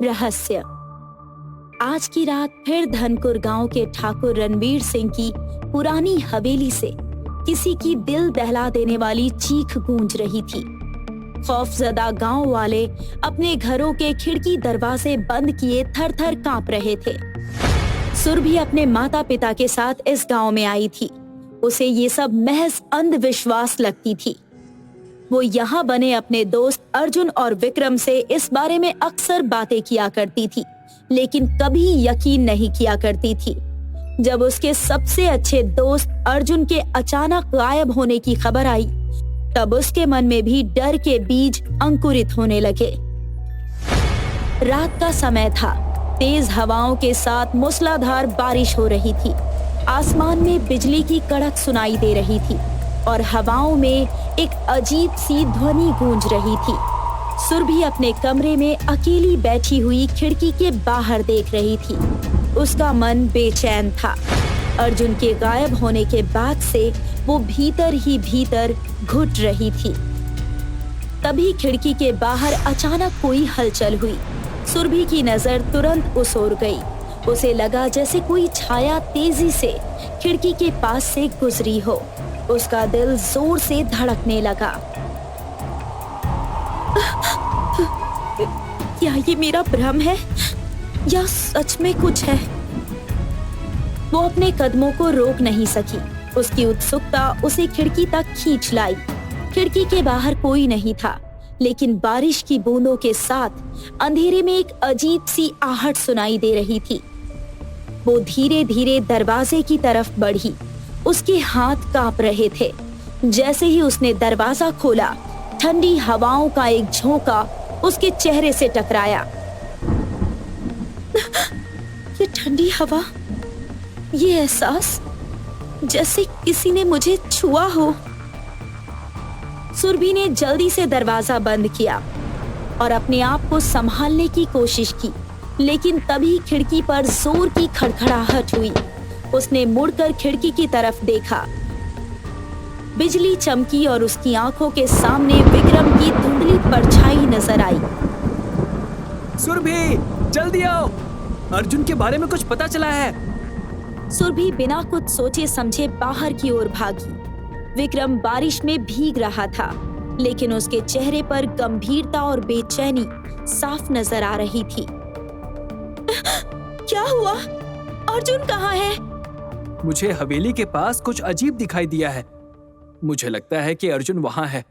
रहस्य। आज की रात फिर धनपुर गांव के ठाकुर रणवीर सिंह की पुरानी हवेली से किसी की दिल दहला देने वाली चीख गूंज रही थी। खौफजदा गांव वाले अपने घरों के खिड़की दरवाजे बंद किए थर थर कांप रहे थे। सुरभि अपने माता पिता के साथ इस गांव में आई थी। उसे ये सब महज अंधविश्वास लगती थी। वो यहाँ बने अपने दोस्त अर्जुन और विक्रम से इस बारे में अक्सर बातें किया करती थी, लेकिन कभी यकीन नहीं किया करती थी। जब उसके सबसे अच्छे दोस्त अर्जुन के अचानक गायब होने की खबर आई, तब उसके मन में भी डर के बीज अंकुरित होने लगे। रात का समय था। तेज हवाओं के साथ मूसलाधार बारिश हो रही थी। आसमान में बिजली की कड़क सुनाई दे रही थी और हवाओं में एक अजीब सी ध्वनि गूंज रही थी। सुरभि अपने कमरे में अकेली बैठी हुई खिड़की के बाहर देख रही थी। उसका मन बेचैन था। अर्जुन के गायब होने के बाद से वो भीतर ही भीतर घुट रही थी। तभी खिड़की के बाहर अचानक कोई हलचल हुई। सुरभि की नजर तुरंत उस ओर गई। उसे लगा जैसे कोई छाया तेजी से खिड़की के पास से गुजरी हो। उसका दिल जोर से धड़कने लगा। क्या ये मेरा भ्रम है या सच में कुछ है? वो अपने कदमों को रोक नहीं सकी। उसकी उत्सुकता उसे खिड़की तक खींच लाई। खिड़की के बाहर कोई नहीं था, लेकिन बारिश की बूंदों के साथ अंधेरे में एक अजीब सी आहट सुनाई दे रही थी। वो धीरे धीरे दरवाजे की तरफ बढ़ी। उसके हाथ कांप रहे थे। जैसे ही उसने दरवाजा खोला, ठंडी हवाओं का एक झोंका उसके चेहरे से टकराया। ये ठंडी हवा, ये एहसास जैसे किसी ने मुझे छुआ हो। सुरभि ने जल्दी से दरवाजा बंद किया और अपने आप को संभालने की कोशिश की, लेकिन तभी खिड़की पर जोर की खड़खड़ाहट हुई। उसने मुड़कर खिड़की की तरफ देखा। बिजली चमकी और उसकी आंखों के सामने विक्रम की धुंधली परछाई नजर आई। सुरभि, जल्दी आओ, अर्जुन के बारे में कुछ पता चला है। सुरभि बिना कुछ सोचे समझे बाहर की ओर भागी। विक्रम बारिश में भीग रहा था, लेकिन उसके चेहरे पर गंभीरता और बेचैनी साफ नजर आ रही थी। क्या हुआ? अर्जुन कहाँ है? मुझे हवेली के पास कुछ अजीब दिखाई दिया है। मुझे लगता है कि अर्जुन वहाँ है।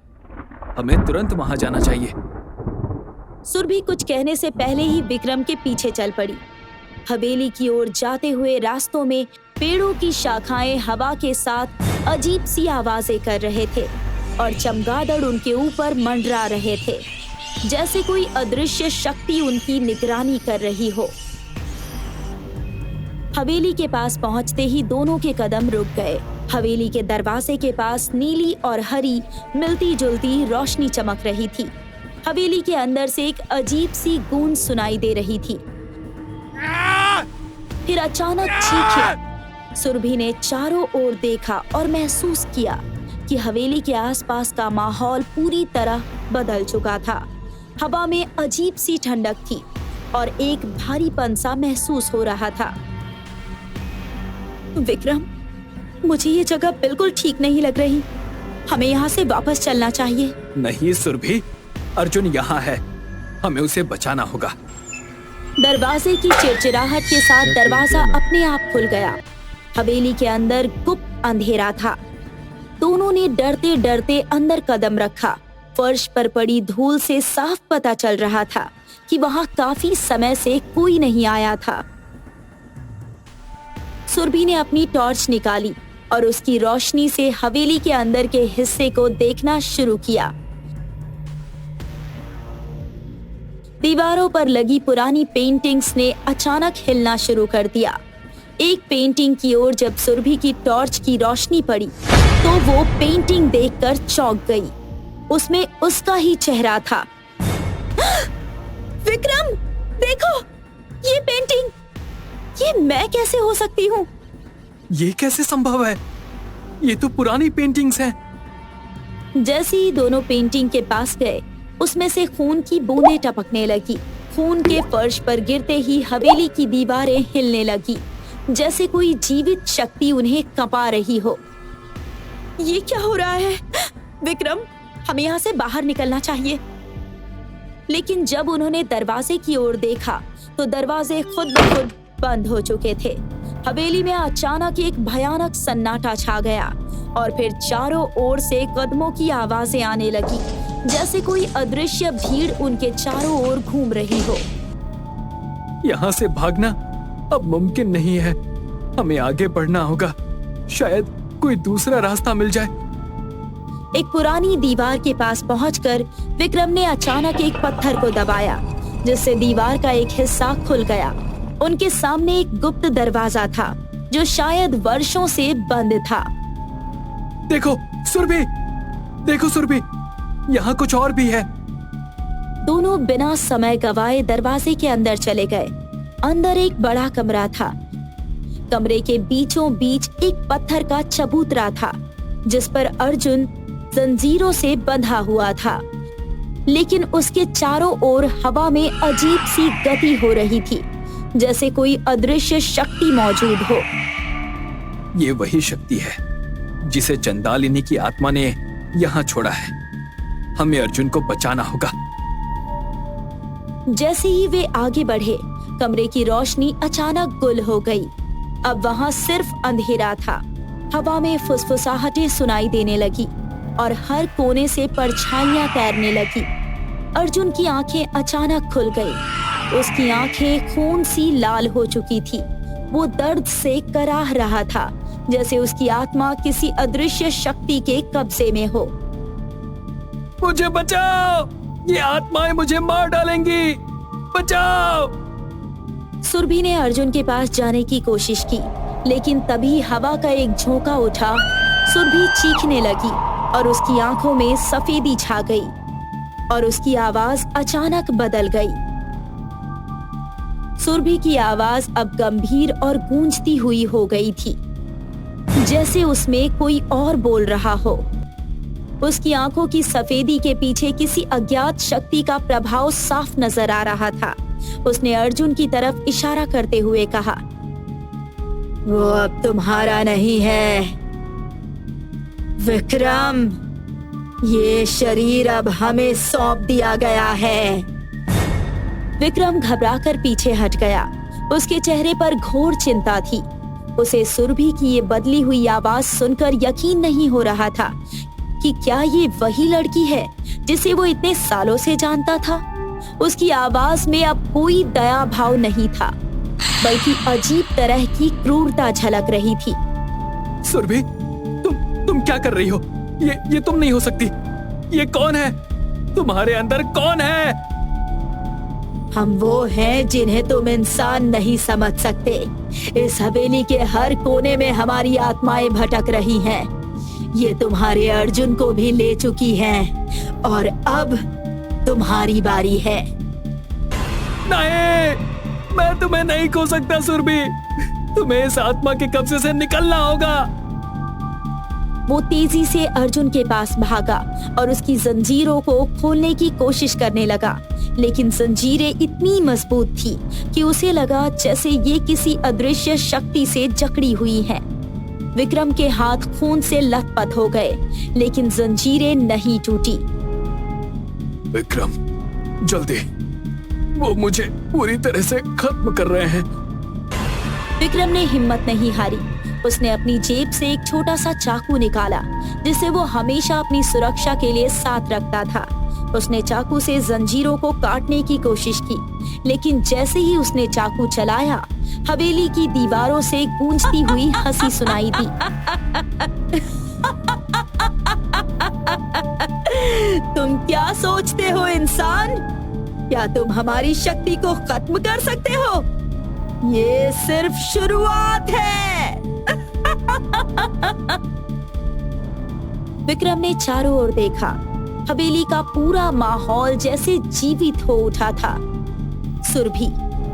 हमें तुरंत वहाँ जाना चाहिए। सुरभि कुछ कहने से पहले ही विक्रम के पीछे चल पड़ी। हवेली की ओर जाते हुए रास्तों में पेड़ों की शाखाएं हवा के साथ अजीब सी आवाजें कर रहे थे और चमगादड़ उनके ऊपर मंडरा रहे थे, जैसे कोई अदृश्य शक्ति उनकी निगरानी कर रही हो। हवेली के पास पहुंचते ही दोनों के कदम रुक गए। हवेली के दरवाजे के पास नीली और हरी मिलती जुलती रोशनी चमक रही थी। हवेली के अंदर से एक अजीब सी गूंज सुनाई दे रही थी। फिर अचानक चीखें। सुरभि ने चारों ओर देखा और महसूस किया कि हवेली के आसपास का माहौल पूरी तरह बदल चुका था। हवा में अजीब सी ठंडक थी और एक भारीपन सा महसूस हो रहा था। विक्रम, मुझे ये जगह बिल्कुल ठीक नहीं लग रही। हमें यहाँ से वापस चलना चाहिए। नहीं सुरभि, अर्जुन यहाँ है। हमें उसे बचाना होगा। दरवाजे की चिड़चिड़ाहट के साथ दरवाजा अपने आप खुल गया। हवेली के अंदर गुप्त अंधेरा था। दोनों ने डरते डरते अंदर कदम रखा। फर्श पर पड़ी धूल से साफ पता चल रहा था कि वहां काफी समय से कोई नहीं आया था। सुरभि ने अपनी टॉर्च निकाली और उसकी रोशनी से हवेली के अंदर के हिस्से को देखना शुरू किया। दीवारों पर लगी पुरानी पेंटिंग्स ने अचानक हिलना शुरू कर दिया। एक पेंटिंग की ओर जब सुरभि की टॉर्च की रोशनी पड़ी, तो वो पेंटिंग देखकर चौंक गई। उसमें उसका ही चेहरा था। विक्रम, देखो, ये पेंटिंग, ये मैं कैसे हो सकती हूँ? ये कैसे संभव है? ये तो पुरानी पेंटिंग्स हैं। जैसे ही दोनों पेंटिंग के पास गए, उसमें से खून की बूंदें टपकने लगी। खून के फर्श पर गिरते ही हवेली की दीवारें हिलने लगी, जैसे कोई जीवित शक्ति उन्हें कंपा रही हो। ये क्या हो रहा है? विक्रम, हमें यहाँ से बाहर निकलना चाहिए। लेकिन जब उन्होंने दरवाजे की ओर देखा तो दरवाजे खुद ब खुद बंद हो चुके थे। हवेली में अचानक एक भयानक सन्नाटा छा गया और फिर चारों ओर से कदमों की आवाजें आने लगी, जैसे कोई अदृश्य भीड़ उनके चारों ओर घूम रही हो। यहाँ से भागना अब मुमकिन नहीं है। हमें आगे बढ़ना होगा, शायद कोई दूसरा रास्ता मिल जाए। एक पुरानी दीवार के पास पहुंचकर विक्रम ने अचानक एक पत्थर को दबाया, जिससे दीवार का एक हिस्सा खुल गया। उनके सामने एक गुप्त दरवाजा था, जो शायद वर्षों से बंद था। देखो सुरभि, देखो सुरभि, यहाँ कुछ और भी है। दोनों बिना समय गवाए दरवाजे के अंदर चले गए। अंदर एक बड़ा कमरा था। कमरे के बीचों बीच एक पत्थर का चबूतरा था, जिस पर अर्जुन जंजीरों से बंधा हुआ था, लेकिन उसके चारों ओर हवा में अजीब सी गति हो रही थी, जैसे कोई अदृश्य शक्ति मौजूद हो। ये वही शक्ति है जिसे चंदालिनी की आत्मा ने यहाँ छोड़ा है। हमें अर्जुन को बचाना होगा। जैसे ही वे आगे बढ़े, कमरे की रोशनी अचानक गुल हो गई। अब वहाँ सिर्फ अंधेरा था। हवा में फुसफुसाहटें सुनाई देने लगी और हर कोने से परछाइयां तैरने लगी। अर्जुन की आंखें अचानक खुल गई। उसकी आंखें खून सी लाल हो चुकी थी। वो दर्द से कराह रहा था, जैसे उसकी आत्मा किसी अदृश्य शक्ति के कब्जे में हो। मुझे बचाओ, ये आत्माएं मुझे मार डालेंगी, बचाओ। सुरभि ने अर्जुन के पास जाने की कोशिश की, लेकिन तभी हवा का एक झोंका उठा। सुरभि चीखने लगी और उसकी आंखों में सफेदी छा गई और उसकी आवाज अचानक बदल गई। सुरभि की आवाज अब गंभीर और गूंजती हुई हो गई थी, जैसे उसमें कोई और बोल रहा हो। उसकी आंखों की सफेदी के पीछे किसी अज्ञात शक्ति का प्रभाव साफ नजर आ रहा था। उसने अर्जुन की तरफ इशारा करते हुए कहा, वो अब तुम्हारा नहीं है विक्रम, ये शरीर अब हमें सौंप दिया गया है। विक्रम घबराकर पीछे हट गया। उसके चेहरे पर घोर चिंता थी। उसे सुरभि की ये बदली हुई आवाज सुनकर यकीन नहीं हो रहा था कि क्या ये वही लड़की है जिसे वो इतने सालों से जानता था। उसकी आवाज में अब कोई दया भाव नहीं था, बल्कि अजीब तरह की क्रूरता झलक रही थी। सुरभि, तुम क्या कर रही हो? ये तुम नहीं हो सकती। ये कौन है? तुम्हारे अंदर कौन है? हम वो हैं जिन्हें तुम इंसान नहीं समझ सकते। इस हवेली के हर कोने में हमारी आत्माएं भटक रही हैं। ये तुम्हारे अर्जुन को भी ले चुकी हैं और अब तुम्हारी बारी है। नहीं, मैं तुम्हें नहीं खो सकता सुरभि। तुम्हें इस आत्मा के कब्जे से निकलना होगा। वो तेजी से अर्जुन के पास भागा और उसकी जंजीरों को खोलने की कोशिश करने लगा, लेकिन जंजीरें इतनी मजबूत थी कि उसे लगा जैसे ये किसी अदृश्य शक्ति से जकड़ी हुई हैं। विक्रम के हाथ खून से लथपथ हो गए, लेकिन जंजीरें नहीं टूटी। विक्रम, जल्दी, वो मुझे पूरी तरह से खत्म कर रहे हैं। विक्रम ने हिम्मत नहीं हारी। उसने अपनी जेब से एक छोटा सा चाकू निकाला, जिसे वो हमेशा अपनी सुरक्षा के लिए साथ रखता था। उसने चाकू से जंजीरों को काटने की कोशिश की, लेकिन जैसे ही उसने चाकू चलाया, हवेली की दीवारों से गूंजती हुई हंसी सुनाई दी। तुम क्या सोचते हो इंसान? क्या तुम हमारी शक्ति को खत्म कर सकते हो? ये सिर्फ शुरुआत है। विक्रम ने चारों ओर देखा। हवेली का पूरा माहौल जैसे जीवित हो उठा था। सुरभि,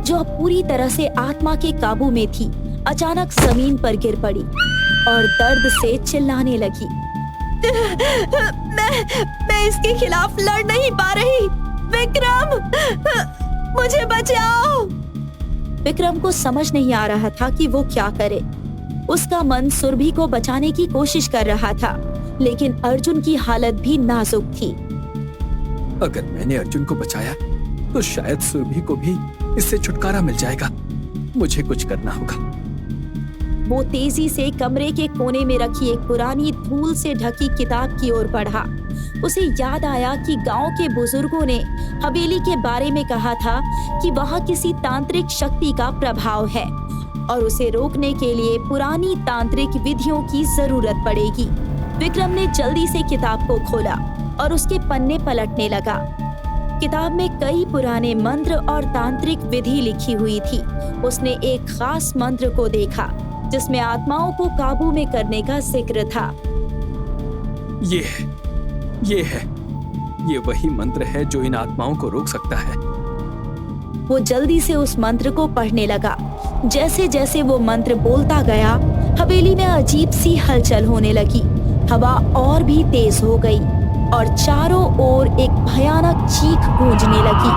जो अब पूरी तरह से आत्मा के काबू में थी, अचानक जमीन पर गिर पड़ी और दर्द से चिल्लाने लगी। मैं इसके खिलाफ लड़ नहीं पा रही। विक्रम, मुझे बचाओ। विक्रम को समझ नहीं आ रहा था कि वो क्या करे। उसका मन सुरभि को बचाने की कोशिश कर रहा था, लेकिन अर्जुन की हालत भी नाजुक थी। अगर मैंने अर्जुन को बचाया तो शायद सुरभि को भी इससे छुटकारा मिल जाएगा। मुझे कुछ करना होगा। वो तेजी से कमरे के कोने में रखी एक पुरानी धूल से ढकी किताब की ओर बढ़ा। उसे याद आया कि गांव के बुजुर्गों ने हवेली के बारे में कहा था कि वहां किसी तांत्रिक शक्ति का प्रभाव है और उसे रोकने के लिए पुरानी तांत्रिक विधियों की जरूरत पड़ेगी। विक्रम ने जल्दी से किताब को खोला और उसके पन्ने पलटने लगा। किताब में कई पुराने मंत्र और तांत्रिक विधि लिखी हुई थी। उसने एक खास मंत्र को देखा जिसमें आत्माओं को काबू में करने का जिक्र था। ये वही मंत्र है जो इन आत्माओं को रोक सकता है। वो जल्दी से उस मंत्र को पढ़ने लगा। जैसे जैसे वो मंत्र बोलता गया, हवेली में अजीब सी हलचल होने लगी। हवा और भी तेज हो गई और चारों ओर एक भयानक चीख गूंजने लगी।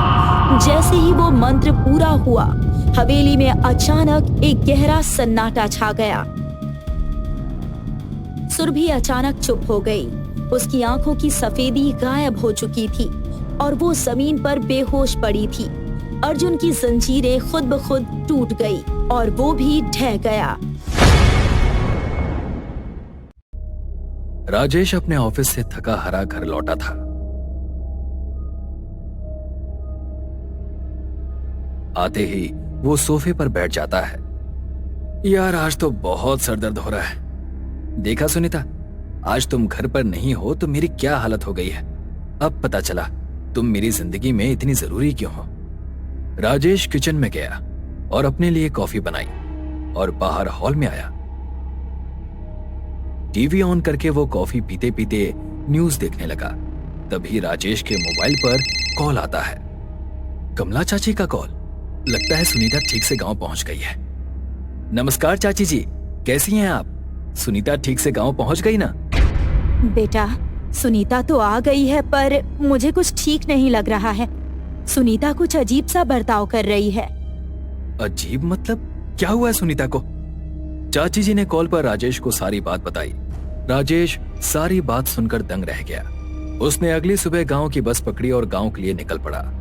जैसे ही वो मंत्र पूरा हुआ, हवेली में अचानक एक गहरा सन्नाटा छा गया। सुरभि अचानक चुप हो गई। उसकी आंखों की सफेदी गायब हो चुकी थी और वो जमीन पर बेहोश पड़ी थी। अर्जुन की जंजीरें खुद ब खुद टूट गई और वो भी ढह गया। राजेश अपने ऑफिस से थका हारा घर लौटा था। आते ही वो सोफे पर बैठ जाता है। यार आज तो बहुत सरदर्द हो रहा है। देखा सुनीता, आज तुम घर पर नहीं हो तो मेरी क्या हालत हो गई है। अब पता चला तुम मेरी जिंदगी में इतनी जरूरी क्यों हो। राजेश किचन में गया और अपने लिए कॉफी बनाई और बाहर हॉल में आया। टीवी ऑन करके वो कॉफी पीते पीते न्यूज देखने लगा। तभी राजेश के मोबाइल पर कॉल आता है। कमला चाची का कॉल। लगता है सुनीता ठीक से गांव पहुंच गई है। नमस्कार चाची जी, कैसी हैं आप? सुनीता ठीक से गांव पहुंच गई ना? बेटा, सुनीता तो आ गई है पर मुझे कुछ ठीक नहीं लग रहा है। सुनीता कुछ अजीब सा बर्ताव कर रही है। अजीब मतलब? क्या हुआ है सुनीता को? चाची जी ने कॉल पर राजेश को सारी बात बताई। राजेश सारी बात सुनकर दंग रह गया। उसने अगली सुबह गांव की बस पकड़ी और गांव के लिए निकल पड़ा।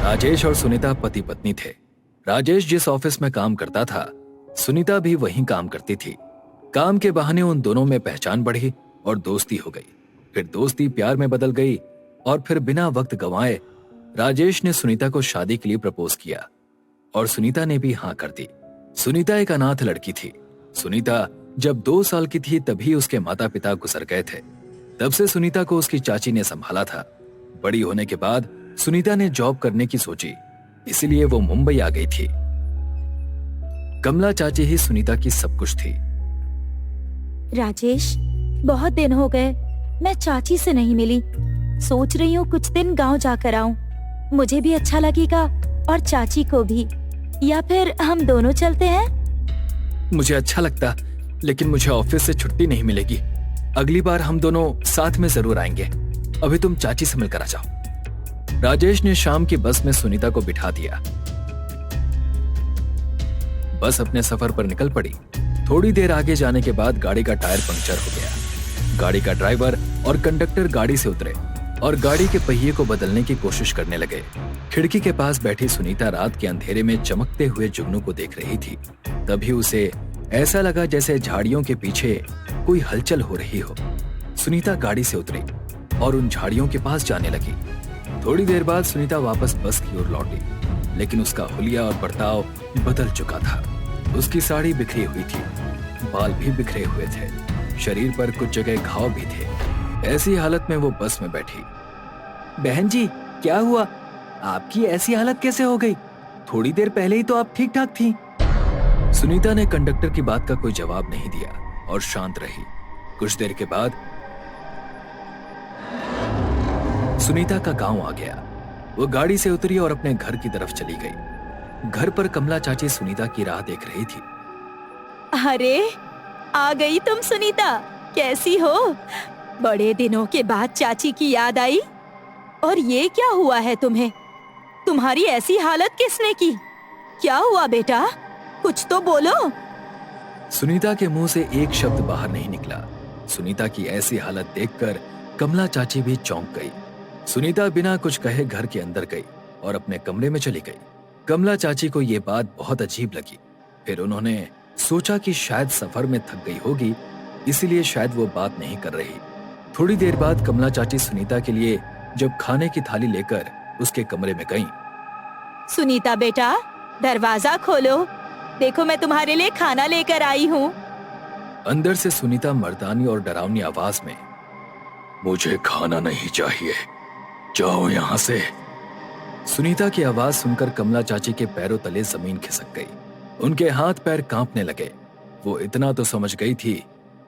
राजेश और सुनीता पति पत्नी थे। राजेश जिस ऑफिस में काम करता था, सुनीता भी वहीं काम करती थी। काम के बहाने उन दोनों में पहचान बढ़ी और दोस्ती हो गई। फिर दोस्ती प्यार में बदल गई और फिर बिना वक्त गंवाए राजेश ने सुनीता को शादी के लिए प्रपोज किया और सुनीता ने भी हाँ कर दी। सुनीता एक अनाथ लड़की थी। सुनीता जब 2 साल की थी तभी उसके माता पिता गुजर गए थे। तब से सुनीता को उसकी चाची ने संभाला था। बड़ी होने के बाद सुनीता ने जॉब करने की सोची, इसलिए वो मुंबई आ गई थी। कमला चाची ही सुनीता की सब कुछ थी। राजेश, बहुत दिन हो गए मैं चाची से नहीं मिली। सोच रही हूँ कुछ दिन गांव जाकर आऊं। मुझे भी अच्छा लगेगा और चाची को भी। या फिर हम दोनों चलते हैं? मुझे अच्छा लगता, लेकिन मुझे ऑफिस से छुट्टी नहीं मिलेगी। अगली बार हम दोनों साथ में जरूर आएंगे। अभी तुम चाची से मिलकर आ जाओ। राजेश ने शाम की बस में सुनीता को बिठा दिया। बस अपने सफर पर निकल पड़ी। थोड़ी देर आगे जाने के बाद गाड़ी का टायर पंक्चर हो गया। गाड़ी का ड्राइवर और कंडक्टर गाड़ी से उतरे और गाड़ी के पहिए को बदलने की कोशिश करने लगे। खिड़की के पास बैठी सुनीता रात के अंधेरे में चमकते हुए जुगनू को देख रही थी। तभी उसे ऐसा लगा जैसे झाड़ियों के पीछे कोई हलचल हो रही हो। सुनीता गाड़ी से उतरी और उन झाड़ियों के पास जाने लगी। थोड़ी देर बाद सुनीता वापस बस की ओर लौटी, लेकिन उसका हुलिया और बर्ताव बदल चुका था। उसकी साड़ी बिखरी हुई थी, बाल भी बिखरे हुए थे, शरीर पर कुछ जगह घाव भी थे। ऐसी हालत में वो बस में बैठी। बहन जी, क्या हुआ? आपकी ऐसी हालत कैसे हो गई? थोड़ी देर पहले ही तो आप ठीक ठाक थी। सुनीता ने कंडक्टर की बात का कोई जवाब नहीं दिया और शांत रही। कुछ देर के बाद सुनीता का गांव आ गया। वो गाड़ी से उतरी और अपने घर की तरफ चली गई। घर पर कमला चाची सुनीता की राह देख रही थी। अरे, आ गई तुम सुनीता। कैसी हो? बड़े दिनों के बाद चाची की याद आई। और ये क्या हुआ है तुम्हें? तुम्हारी ऐसी हालत किसने की? क्या हुआ बेटा? कुछ तो बोलो। सुनीता के मुंह से एक शब्द बाहर नहीं निकला। सुनीता की ऐसी हालत देखकर कमला चाची भी चौंक गई। सुनीता बिना कुछ कहे घर के अंदर गई और अपने कमरे में चली गई। कमला चाची को ये बात बहुत अजीब लगी। फिर उन्होंने सोचा कि शायद सफर में थक गई होगी, इसीलिए शायद वो बात नहीं कर रही। थोड़ी देर बाद कमला चाची सुनीता के लिए जब खाने की थाली लेकर उसके कमरे में गईं। सुनीता बेटा, दरवाजा खोलो, देखो मैं तुम्हारे लिए खाना लेकर आई हूँ। अंदर से सुनीता मर्दानी और डरावनी आवाज में, मुझे खाना नहीं चाहिए, जाओ यहाँ से। सुनीता की आवाज सुनकर कमला चाची के पैरों तले जमीन खिसक गई। उनके हाथ पैर कांपने लगे। वो इतना तो समझ गई थी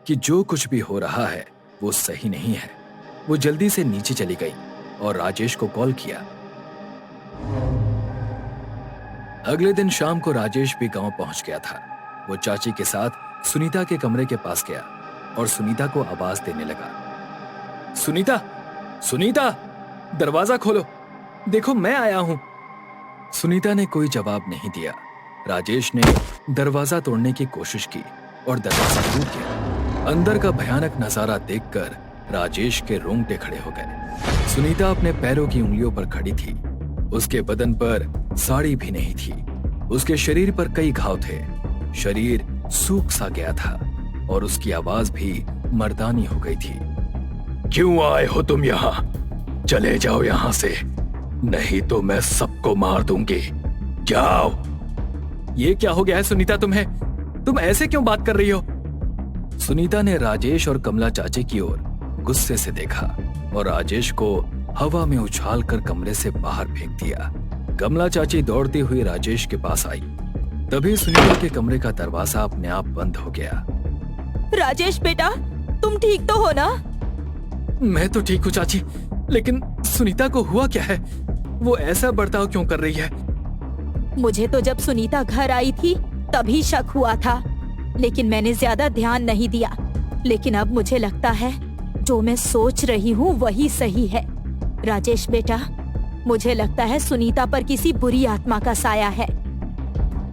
कि जो कुछ भी हो रहा है वो सही नहीं है। वो जल्दी से नीचे चली गई और राजेश को कॉल किया। अगले दिन शाम को राजेश भी गांव पहुंच गया था। वो चाची के साथ सुनीता के कमरे के पास गया और सुनीता को आवाज देने लगा, सुनीता, सुनीता, दरवाजा खोलो, देखो मैं आया हूं। सुनीता ने कोई जवाब नहीं दिया। राजेश ने दरवाजा तोड़ने की कोशिश की और दरवाजा टूट गया। अंदर का भयानक नजारा देखकर राजेश के रोंगटे खड़े हो गए। सुनीता अपने पैरों की उंगलियों पर खड़ी थी। उसके बदन पर साड़ी भी नहीं थी। उसके शरीर पर कई घाव थे। शरीर सूख सा गया था और उसकी आवाज भी मर्दानी हो गई थी। क्यों आए हो तुम यहाँ? चले जाओ यहाँ से, नहीं तो मैं सबको मार दूंगी। जाओ। ये क्या हो गया है सुनीता तुम्हें? तुम ऐसे क्यों बात कर रही हो? सुनीता ने राजेश और कमला चाची की ओर गुस्से से देखा और राजेश को हवा में उछालकर कमरे से बाहर फेंक दिया। कमला चाची दौड़ती हुई राजेश के पास आई। तभी सुनीता के कमरे का दरवाजा अपने आप बंद हो गया। राजेश बेटा, तुम ठीक तो हो ना? मैं तो ठीक हूँ चाची, लेकिन सुनीता को हुआ क्या है? वो ऐसा बर्ताव क्यों कर रही है? मुझे तो जब सुनीता घर आई थी तभी शक हुआ था, लेकिन मैंने ज्यादा ध्यान नहीं दिया। लेकिन अब मुझे लगता है जो मैं सोच रही हूँ वही सही है। राजेश बेटा, मुझे लगता है सुनीता पर किसी बुरी आत्मा का साया है।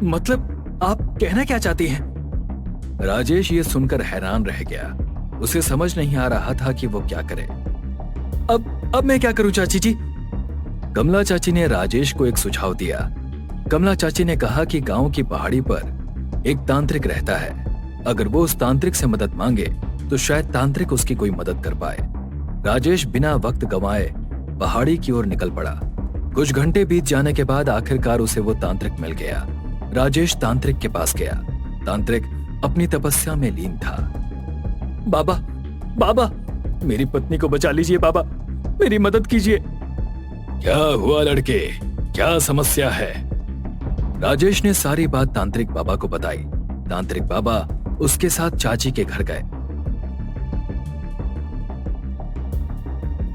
मतलब आप कहना क्या चाहती हैं? राजेश ये सुनकर हैरान रह गया। उसे समझ नहीं आ रहा था कि वो क्या करे। अब मैं क्या करूं चाची जी? कमला चाची ने राजेश को एक सुझाव दिया। कमला चाची ने कहा कि गांव की पहाड़ी पर एक तांत्रिक रहता है। अगर वो उस तांत्रिक से मदद मांगे तो शायद तांत्रिक उसकी कोई मदद कर पाए। राजेश बिना वक्त गंवाए पहाड़ी की ओर निकल पड़ा। कुछ घंटे बीत जाने के बाद आखिरकार उसे वो तांत्रिक मिल गया। राजेश तांत्रिक के पास गया। तांत्रिक अपनी तपस्या में लीन था। बाबा, बाबा, मेरी पत्नी को बचा लीजिए बाबा, मेरी मदद कीजिए। क्या हुआ लड़के, क्या समस्या है? राजेश ने सारी बात तांत्रिक बाबा को बताई। तांत्रिक बाबा उसके साथ चाची के घर गए।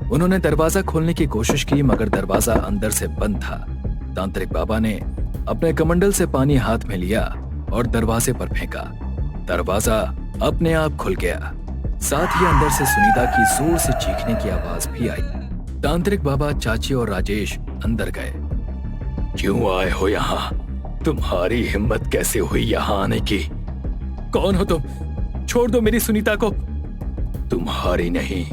उन्होंने दरवाजा खोलने की कोशिश की, मगर दरवाजा अंदर से बंद था। तांत्रिक बाबा ने अपने कमंडल से पानी हाथ में लिया और दरवाजे पर फेंका। दरवाजा अपने आप खुल गया। साथ ही अंदर से सुनीता की जोर से चीखने की आवाज भी आई। तांत्रिक बाबा, चाची और राजेश अंदर गए। क्यों आए हो यहाँ? तुम्हारी हिम्मत कैसे हुई यहाँ आने की? कौन हो तुम? छोड़ दो मेरी सुनीता को। तुम्हारी नहीं,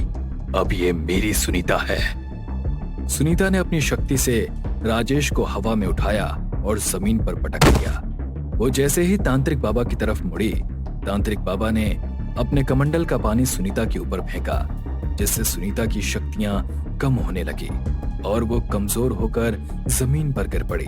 अब ये मेरी सुनीता है। सुनीता ने अपनी शक्ति से राजेश को हवा में उठाया और जमीन पर पटक दिया। वो जैसे ही तांत्रिक बाबा की तरफ मुड़ी, तांत्रिक बाबा ने अपने कमंडल का पानी सुनीता के ऊपर फेंका, जिससे सुनीता की शक्तियां कम होने लगी और वो कमजोर होकर जमीन पर गिर पड़ी।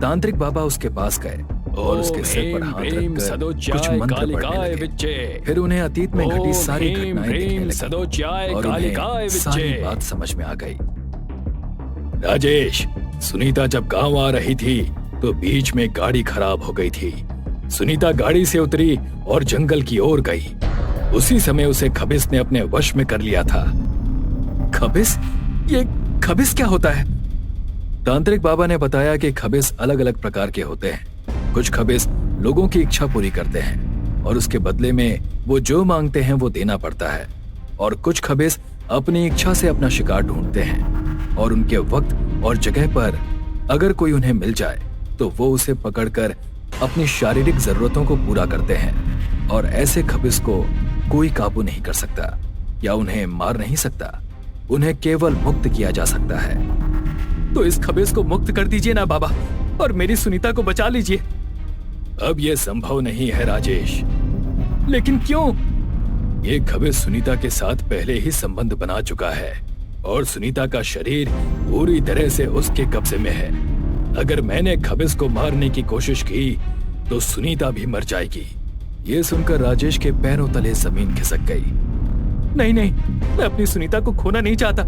तांत्रिक बाबा उसके पास गए और उसके सिर पर हाथ रखकर कुछ मंत्र पढ़ने लगे। फिर उन्हें अतीत में घटी सारी घटनाएं दिखने लगी और उन्हें सारी बात समझ में आ गई। राजेश, सुनीता जब गांव आ रही थी तो बीच में गाड़ी खराब हो गई थी। सुनीता गाड़ी से उतरी और जंगल की ओर गई। उसी समय उसे खबिस ने अपने वश में कर लिया था। खबिस? ये खबिस क्या होता है? तांत्रिक बाबा ने बताया कि खबिस अलग अलग प्रकार के होते हैं। कुछ खबिस लोगों की इच्छा पूरी करते हैं और उसके बदले में वो जो मांगते हैं वो देना पड़ता है, और कुछ खबिस अपनी इच्छा से अपना शिकार ढूंढते हैं। और उनके वक्त और जगह पर अगर कोई उन्हें मिल जाए तो वो उसे पकड़कर अपनी शारीरिक जरूरतों को पूरा करते हैं और ऐसे खबिस को कोई काबू नहीं कर सकता या उन्हें मार नहीं सकता। उन्हें केवल मुक्त किया जा सकता है। तो इस खबिस को मुक्त कर दीजिए ना बाबा, और मेरी सुनीता को बचा लीजिए। अब यह संभव नहीं है राजेश। लेकिन क्यों? ये खबिस सुनीता के साथ पहले ही संबंध बना चुका है और सुनीता का शरीर पूरी तरह से उसके कब्जे में है। अगर मैंने खबिस को मारने की कोशिश की तो सुनीता भी मर जाएगी। ये सुनकर राजेश के पैरों तले जमीन खिसक गई। नहीं नहीं, मैं अपनी सुनीता को खोना नहीं चाहता।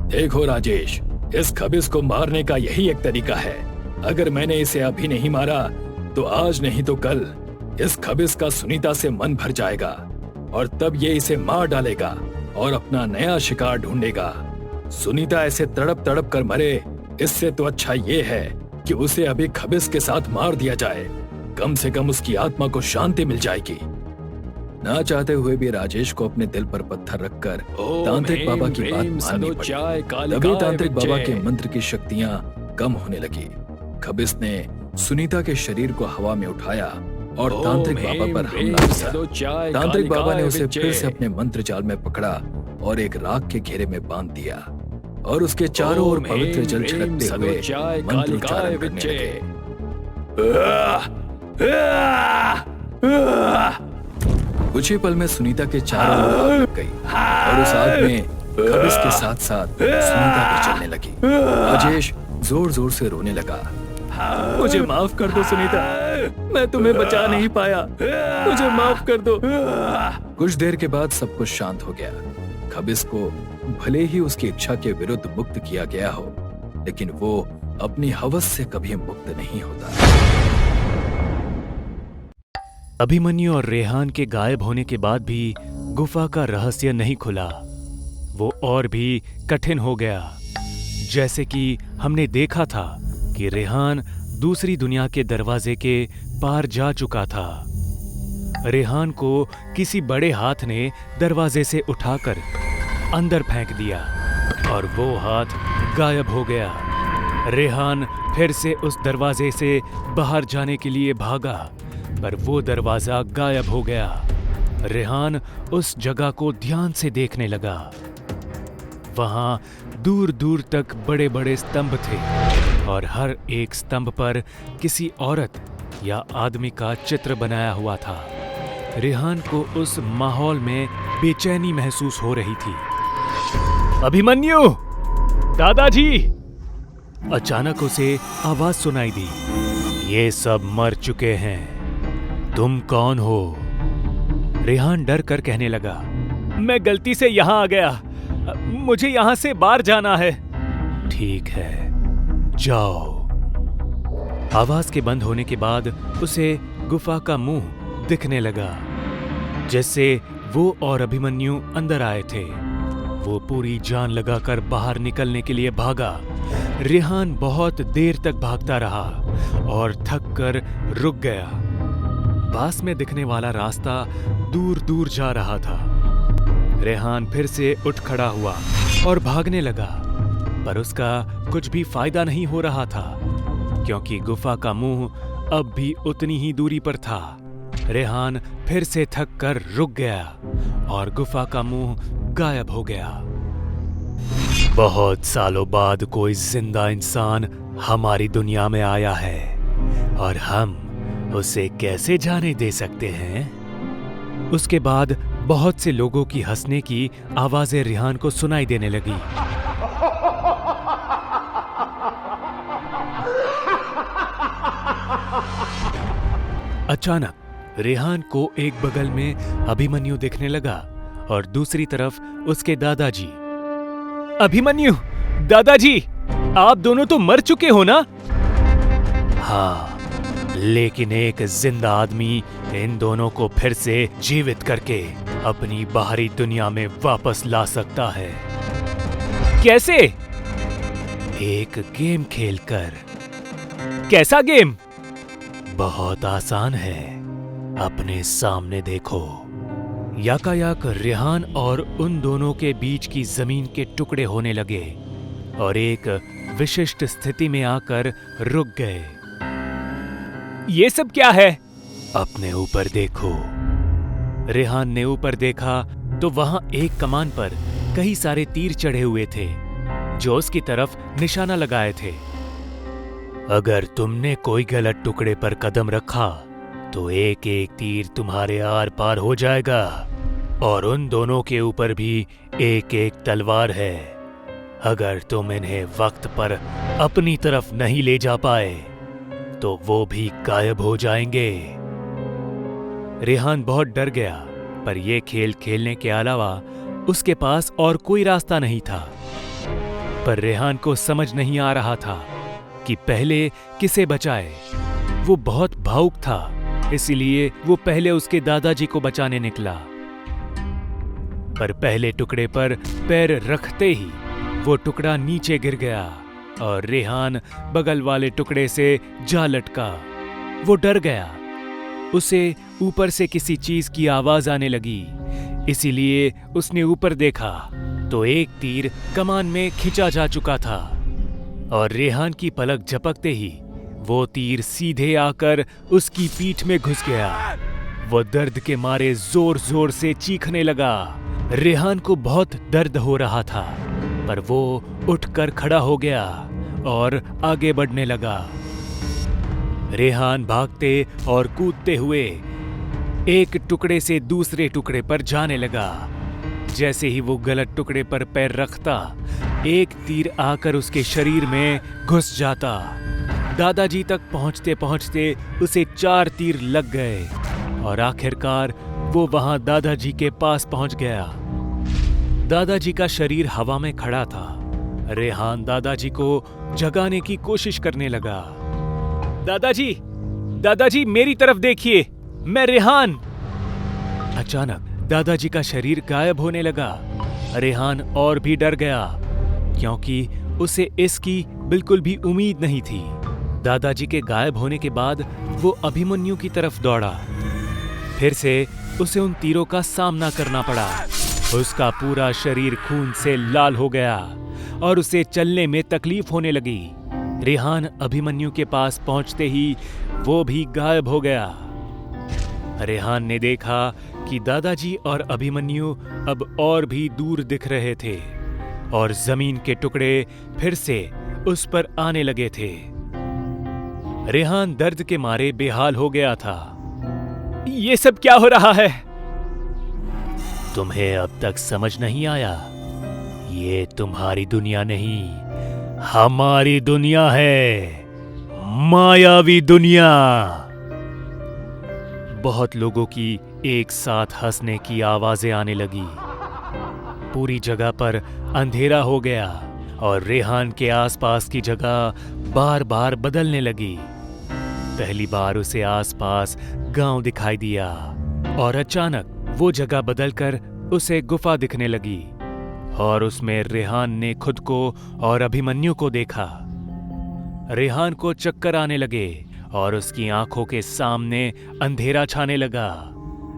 देखो राजेश, इस खबिस को मारने का यही एक तरीका है। अगर मैंने इसे अभी नहीं मारा तो आज नहीं तो कल इस खबिस का सुनीता से मन भर जाएगा और तब ये इसे मार डालेगा और अपना नया शिकार ढूंढेगा। सुनीता ऐसे तड़प तड़प कर मरे, इससे तो अच्छा ये है कि उसे अभी खबिस के साथ मार दिया जाए। कम से कम उसकी आत्मा को शांति मिल जाएगी। ना चाहते हुए भी राजेश को अपने दिल पर पत्थर रखकर तांत्रिक बाबा की बात माननी पड़ी। तभी तांत्रिक बाबा के मंत्र की शक्तियां कम होने लगी। खबिस ने सुनीता के शरीर को हवा में उठाया और तांत्रिक बाबा पर हमला किया। तांत्रिक बाबा ने उसे फिर से अपने मंत्र जाल में पकड़ा और एक राख के घेरे में बांध दिया और उसके चारों ओर पवित्र जल छिड़कते हुए मंत्र उच्चारण करने लगे। कुछ ही पल में सुनीता के चारों ओर आग लग गई और उस आग में खबिस के साथ साथ सुनीता भी जलने लगी। राजेश जोर जोर से रोने लगा। मुझे माफ कर दो सुनीता, मैं तुम्हें बचा नहीं पाया, मुझे माफ कर दो। कुछ देर के बाद सब कुछ शांत हो गया। खबिस को भले ही उसकी इच्छा के विरुद्ध मुक्त किया गया हो, लेकिन वो अपनी हवस से कभी मुक्त नहीं होता। अभिमन्यु और रेहान के गायब होने के बाद भी गुफा का रहस्य नहीं खुला। वो और भी कठिन हो गया। जैसे कि हमने देखा था कि रेहान दूसरी दुनिया के दरवाजे के पार जा चुका था। रेहान को किसी बड़े हाथ ने दरवाजे से उठाकर अंदर फेंक दिया और वो हाथ गायब हो गया। रेहान फिर से उस दरवाजे से बाहर जाने के लिए भागा, पर वो दरवाजा गायब हो गया। रेहान उस जगह को ध्यान से देखने लगा। वहां दूर दूर तक बड़े बड़े स्तंभ थे और हर एक स्तंभ पर किसी औरत या आदमी का चित्र बनाया हुआ था। रेहान को उस माहौल में बेचैनी महसूस हो रही थी। अभिमन्यु, दादाजी! अचानक उसे आवाज सुनाई दी। ये सब मर चुके हैं, तुम कौन हो? रेहान डर कर कहने लगा, मैं गलती से यहां आ गया, मुझे यहां से बाहर जाना है। ठीक है, जाओ। आवाज के बंद होने के बाद उसे गुफा का मुंह दिखने लगा, जिससे वो और अभिमन्यु अंदर आए थे। वो पूरी जान लगाकर बाहर निकलने के लिए भागा। रेहान बहुत देर तक भागता रहा और थक कर रुक गया। पास में दिखने वाला रास्ता दूर दूर जा रहा था। रेहान फिर से उठ खड़ा हुआ और भागने लगा, पर उसका कुछ भी फायदा नहीं हो रहा था, क्योंकि गुफा का मुंह अब भी उतनी ही दूरी पर था। रेहान फिर से थक कर रुक गया और गुफा का मुंह गायब हो गया। बहुत सालों बाद कोई जिंदा इंसान हमारी दुनिया में आया है और हम उसे कैसे जाने दे सकते हैं? उसके बाद बहुत से लोगों की हंसने की आवाजें रेहान को सुनाई देने लगी। अचानक रेहान को एक बगल में अभिमन्यु दिखने लगा और दूसरी तरफ उसके दादाजी। अभिमन्यु, दादाजी, आप दोनों तो मर चुके हो ना? हाँ, लेकिन एक जिंदा आदमी इन दोनों को फिर से जीवित करके अपनी बाहरी दुनिया में वापस ला सकता है। कैसे? एक गेम खेलकर। कैसा गेम? बहुत आसान है, अपने सामने देखो। याकायाक रेहान और उन दोनों के बीच की जमीन के टुकड़े होने लगे और एक विशिष्ट स्थिति में आकर रुक गए। ये सब क्या है? अपने ऊपर देखो। रेहान ने ऊपर देखा तो वहां एक कमान पर कई सारे तीर चढ़े हुए थे जो उसकी तरफ निशाना लगाए थे। अगर तुमने कोई गलत टुकड़े पर कदम रखा तो एक एक तीर तुम्हारे आर पार हो जाएगा, और उन दोनों के ऊपर भी एक एक तलवार है। अगर तुम इन्हें वक्त पर अपनी तरफ नहीं ले जा पाए तो वो भी गायब हो जाएंगे। रेहान बहुत डर गया, पर यह खेल खेलने के अलावा उसके पास और कोई रास्ता नहीं था। पर रेहान को समझ नहीं आ रहा था कि पहले किसे बचाए। वो बहुत भावुक था, इसलिए वो पहले उसके दादाजी को बचाने निकला। पर पहले टुकड़े पर पैर रखते ही वो टुकड़ा नीचे गिर गया और रेहान बगल वाले टुकड़े से जा लटका। वो डर गया। उसे ऊपर से किसी चीज की आवाज आने लगी, इसीलिए उसने ऊपर देखा तो एक तीर कमान में खिंचा जा चुका था और रेहान की पलक झपकते ही वो तीर सीधे आकर उसकी पीठ में घुस गया। वो दर्द के मारे जोर जोर से चीखने लगा। रेहान को बहुत दर्द हो रहा था, पर वो उठकर खड़ा हो गया और आगे बढ़ने लगा। रेहान भागते और कूदते हुए एक टुकड़े से दूसरे टुकड़े पर जाने लगा। जैसे ही वो गलत टुकड़े पर पैर रखता, एक तीर आकर उसके शरीर में घुस जाता। दादाजी तक पहुंचते पहुंचते उसे 4 तीर लग गए और आखिरकार वो वहां दादाजी के पास पहुंच गया। दादाजी का शरीर हवा में खड़ा था। रेहान दादाजी को जगाने की कोशिश करने लगा। दादाजी, दादाजी मेरी तरफ देखिए, मैं रेहान। अचानक दादाजी का शरीर गायब होने लगा। रेहान और भी डर गया, क्योंकि उसे इसकी बिल्कुल भी उम्मीद नहीं थी। दादाजी के गायब होने के बाद वो अभिमन्यु की तरफ दौड़ा। फिर से उसे उन तीरों का सामना करना पड़ा। उसका पूरा शरीर खून से लाल हो गया और उसे चलने में तकलीफ होने लगी। रेहान अभिमन्यु के पास पहुंचते ही वो भी गायब हो गया। रेहान ने देखा कि दादाजी और अभिमन्यु अब और भी दूर दिख रहे थे और जमीन के टुकड़े फिर से उस पर आने लगे थे। रेहान दर्द के मारे बेहाल हो गया था। ये सब क्या हो रहा है? तुम्हें अब तक समझ नहीं आया? ये तुम्हारी दुनिया नहीं, हमारी दुनिया है, मायावी दुनिया। बहुत लोगों की एक साथ हंसने की आवाजें आने लगी। पूरी जगह पर अंधेरा हो गया और रेहान के आसपास की जगह बार बार बदलने लगी। पहली बार उसे आसपास गांव दिखाई दिया और अचानक वो जगह बदलकर उसे गुफा दिखने लगी और उसमें रेहान ने खुद को और अभिमन्यु को देखा। रेहान को चक्कर आने लगे और उसकी आंखों के सामने अंधेरा छाने लगा।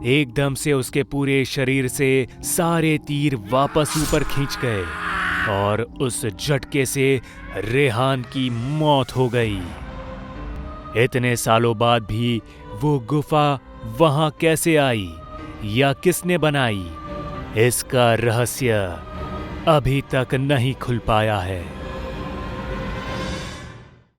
एकदम से उसके पूरे शरीर से सारे तीर वापस ऊपर खींच गए और उस झटके से रेहान की मौत हो गई। इतने सालों बाद भी वो गुफा वहां कैसे आई या किसने बनाई, इसका रहस्य अभी तक नहीं खुल पाया है।